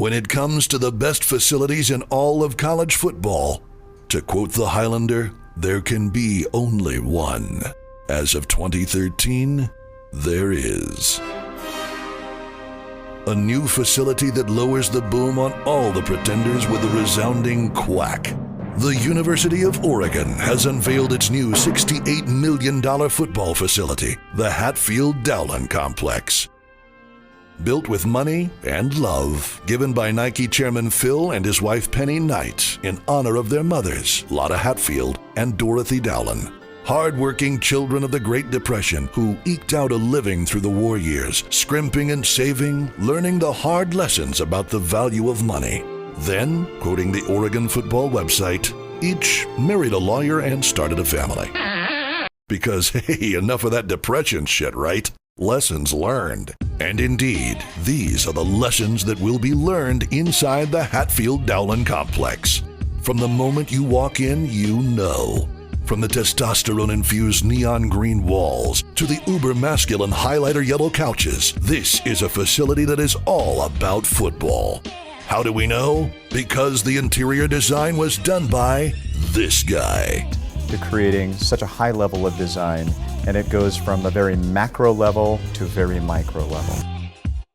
When it comes to the best facilities in all of college football, to quote the Highlander, there can be only one. As of 2013, there is. A new facility that lowers the boom on all the pretenders with a resounding quack. The University of Oregon has unveiled its new $68 million football facility, the Hatfield-Dowling Complex. Built with money and love, given by Nike chairman Phil and his wife Penny Knight in honor of their mothers, Lotta Hatfield and Dorothy Dowling. Hard-working children of the Great Depression who eked out a living through the war years, scrimping and saving, learning the hard lessons about the value of money. Then, quoting the Oregon football website, each married a lawyer and started a family. Because, hey, enough of that depression shit, right? Lessons learned. And indeed, these are the lessons that will be learned inside the Hatfield-Dowling Complex. From the moment you walk in, you know. From the testosterone-infused neon green walls to the uber-masculine highlighter yellow couches, this is a facility that is all about football. How do we know? Because the interior design was done by this guy. You're creating such a high level of design, and it goes from a very macro level to a very micro level.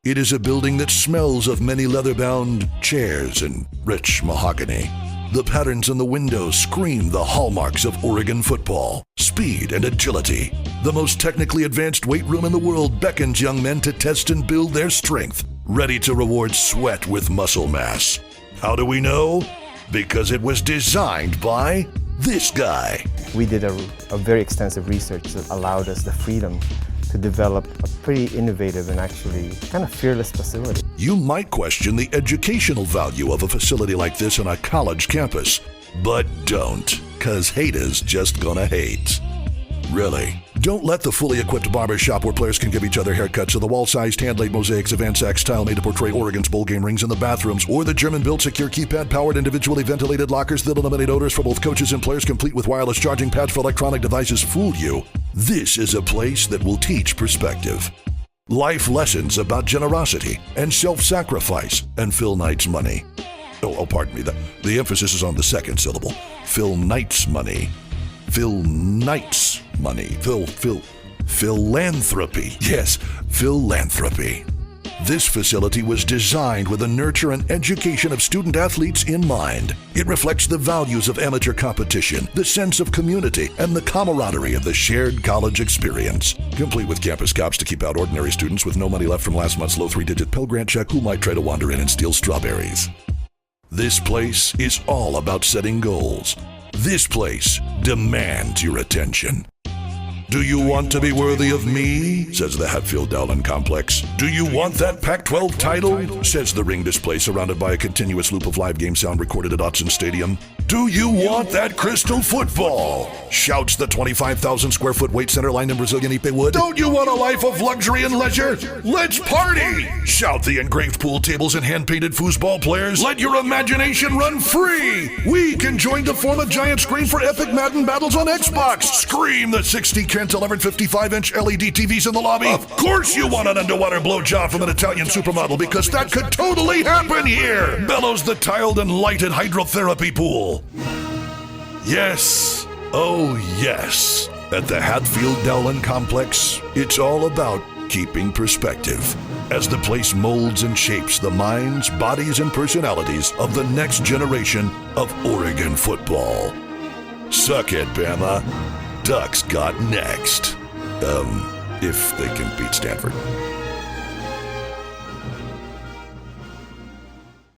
It is a building that smells of many leather-bound chairs and rich mahogany. The patterns on the windows scream the hallmarks of Oregon football, speed and agility. The most technically advanced weight room in the world beckons young men to test and build their strength, ready to reward sweat with muscle mass. How do we know? Because it was designed by this guy. We did a very extensive research that allowed us the freedom to develop a pretty innovative and actually kind of fearless facility. You might question the educational value of a facility like this on a college campus, but don't, 'cause haters just gonna hate. Really. Don't let the fully equipped barber shop where players can give each other haircuts or the wall-sized hand-laid mosaics of Van Sachs style made to portray Oregon's bowl game rings in the bathrooms or the German-built secure keypad-powered individually ventilated lockers that eliminate odors for both coaches and players complete with wireless charging pads for electronic devices fool you. This is a place that will teach perspective. Life lessons about generosity and self-sacrifice and Phil Knight's money. Oh, pardon me. The emphasis is on the second syllable. Phil Knight's money. Phil Knight's money. Philanthropy. Yes, philanthropy. This facility was designed with the nurture and education of student athletes in mind. It reflects the values of amateur competition, the sense of community, and the camaraderie of the shared college experience. Complete with campus cops to keep out ordinary students with no money left from last month's low 3-digit Pell Grant check who might try to wander in and steal strawberries. This place is all about setting goals. This place demands your attention. Do you want to be worthy of me? Says the Hatfield-Dowling Complex. Do you want that Pac-12 title? Says the ring display surrounded by a continuous loop of live game sound recorded at Autzen Stadium. Do you want that crystal football? Shouts the 25,000 square foot weight center lined in Brazilian Ipe wood. Don't you want a life of luxury and leisure? Let's party! Shout the engraved pool tables and hand-painted foosball players. Let your imagination run free! We can join to form a giant screen for epic Madden battles on Xbox. Scream the 60 Kent 1155-inch LED TVs in the lobby. Of course you want an underwater blowjob from an Italian supermodel because that could totally happen here! Bellows the tiled and lighted hydrotherapy pool. Yes, oh yes. At the Hatfield-Dowling Complex, it's all about keeping perspective as the place molds and shapes the minds, bodies, and personalities of the next generation of Oregon football. Suck it, Bama. Ducks got next. If they can beat Stanford.